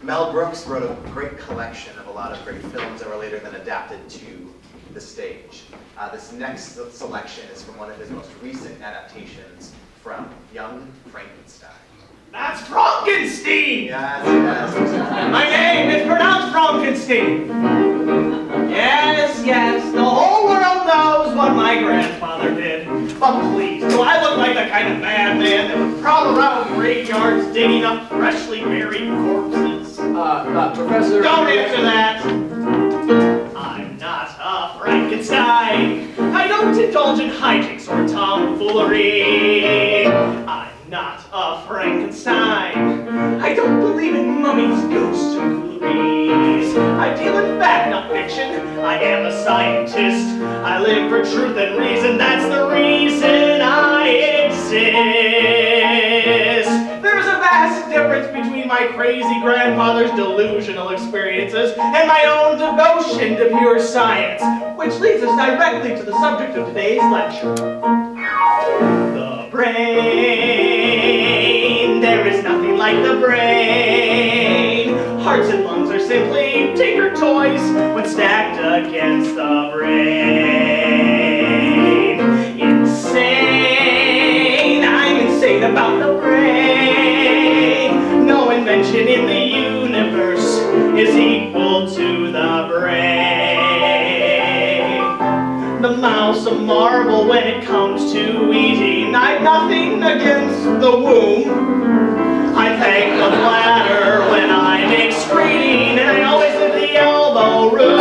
Mel Brooks wrote a great collection of a lot of great films that were later then adapted to the stage. This next selection is from one of his most recent adaptations from Young Frankenstein. That's Frankenstein! Yes. My name is pronounced Frankenstein. Yes, the whole world knows what my grandfather did. But please, do I look like the kind of madman that would prowl around graveyards digging up freshly buried corpses? Professor... Don't answer that! I'm not a Frankenstein. I don't indulge in hijinks or tomfoolery. I'm not a Frankenstein. I don't believe in mummies, ghosts, and ghouleries. I deal in fact, not fiction. I am a scientist. I live for truth and reason. That's the reason I exist. There's a vast difference between my crazy grandfather's delusional experiences and my own devotion to pure science, which leads us directly to the subject of today's lecture. The brain. There is nothing like the brain. Hearts and lungs are simply tinker toys when stacked against the brain. Insane. I'm insane about the brain. No invention in the universe is equal to the brain. The mouse a marvel when it comes to eating. I've nothing against the womb. I thank the bladder when I'm excreting, and I always leave the elbow room.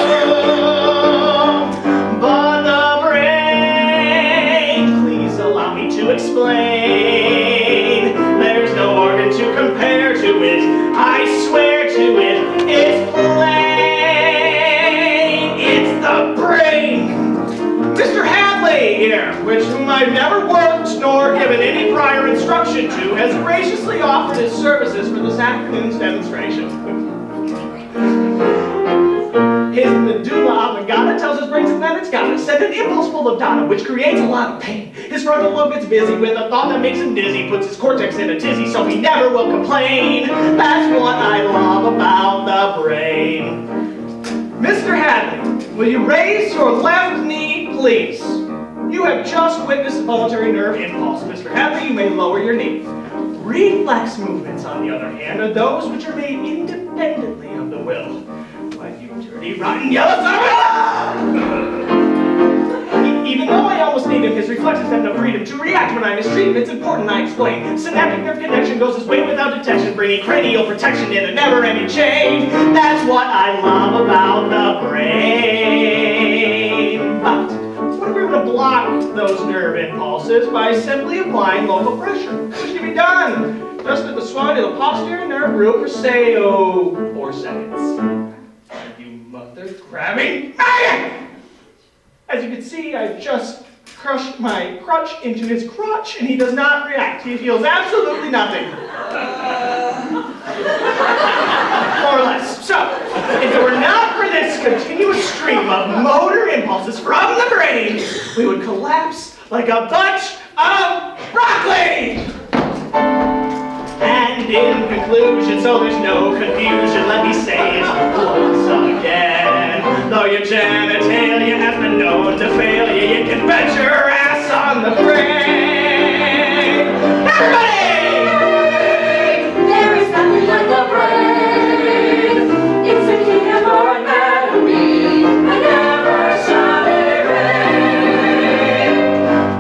But the brain, please allow me to explain. There's no organ to compare to it. I swear to it, it's plain. It's the brain. Mr. Hadley here, with whom I've never worked nor given any prior instruction to, has graciously offered his services for this afternoon's demonstration. His medulla oblongata tells his brains that it's got to send an impulse full of data, which creates a lot of pain. His frontal lobe gets busy with a thought that makes him dizzy, puts his cortex in a tizzy, so he never will complain. That's what I love about the brain. Mr. Hadley, will you raise your left knee, please? You have just witnessed a voluntary nerve impulse. Mr. Hadley, you may lower your knee. Reflex movements, on the other hand, are those which are made independently of the will. Why, you dirty, rotten, yellow son of a... Even though I almost need him, his reflexes have no freedom to react when I mistreat him. It's important I explain. Synaptic nerve connection goes his way without detection, bringing cranial protection in a never-ending chain. That's what I love about the brain. But what if we were to block those nerve impulses by simply applying local pressure? Which can be done just at the swelling of the posterior nerve root for, say, 4 seconds. You mother-grabbing maggot! As you can see, I've just crushed my crutch into his crotch, and he does not react. He feels absolutely nothing. More or less. So, if it were not for this continuous stream of motor impulses from the brain, we would collapse like a bunch of broccoli! And in conclusion, so there's no confusion, let me say it once again. Though your genitalia has been known to fail you, you can bet your ass on the brain! Everybody! There is nothing like the brain. It's the king of our anatomy. I never saw it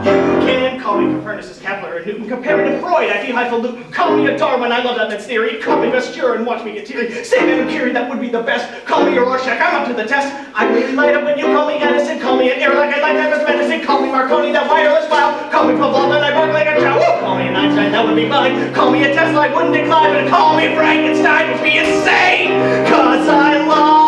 rain. You can call me Copernicus, Kepler, and Newton. Compare me to Freud, I feel highfalutin. Call me a Darwin, I love that man's theory. Call me Vesture and watch me get teary. Say me Curie, that would be the best. Call me your Rorschach, I'm up to the test. I really light up when you call me Edison. Call me an air like I like that was medicine. Call me Marconi, that wireless file. Call me Pavlov, and I bark like a chow. Woo! Call me an Einstein, that would be fine. Call me a Tesla, I wouldn't decline. But call me Frankenstein would be insane. 'Cause I love